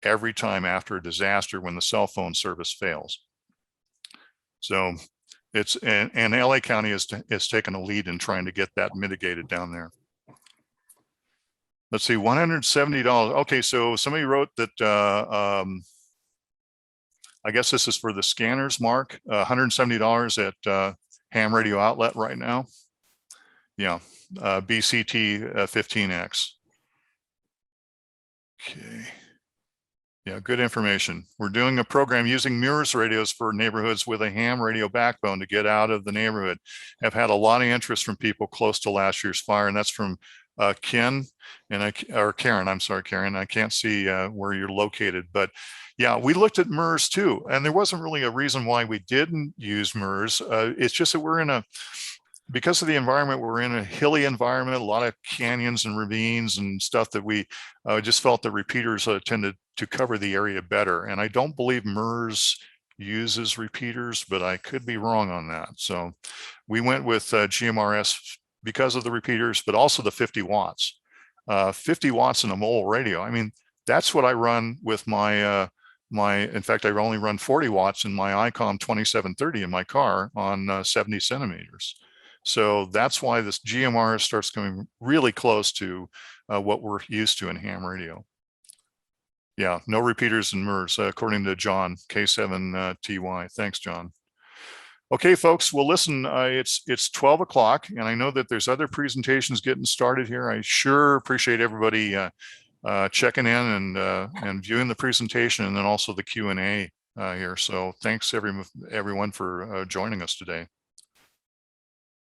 B: every time after a disaster when the cell phone service fails. So and LA County has taken a lead in trying to get that mitigated down there. Let's see, $170. Okay, so somebody wrote that, I guess this is for the scanners, Mark, $170 at ham radio outlet right now. Yeah, BCT 15X. Okay. Yeah, good information. We're doing a program using mirrors radios for neighborhoods with a ham radio backbone to get out of the neighborhood. Have had a lot of interest from people close to last year's fire, and that's from Ken or Karen, I'm sorry, Karen, I can't see where you're located, but yeah, we looked at MERS too, and there wasn't really a reason why we didn't use MERS. It's just that because of the environment, we're in a hilly environment, a lot of canyons and ravines and stuff that we just felt the repeaters tended to cover the area better. And I don't believe MERS uses repeaters, but I could be wrong on that. So we went with GMRS because of the repeaters, but also the 50 watts. 50 watts in a mobile radio. I mean, that's what I run with my, in fact, I only run 40 watts in my ICOM 2730 in my car on 70 centimeters. So that's why this GMRS starts coming really close to what we're used to in ham radio. Yeah, no repeaters in MERS, according to John, K7TY. Thanks, John. Okay, folks, well, listen, it's 12 o'clock, and I know that there's other presentations getting started here. I sure appreciate everybody checking in and viewing the presentation, and then also the Q&A here. So thanks everyone for joining us today.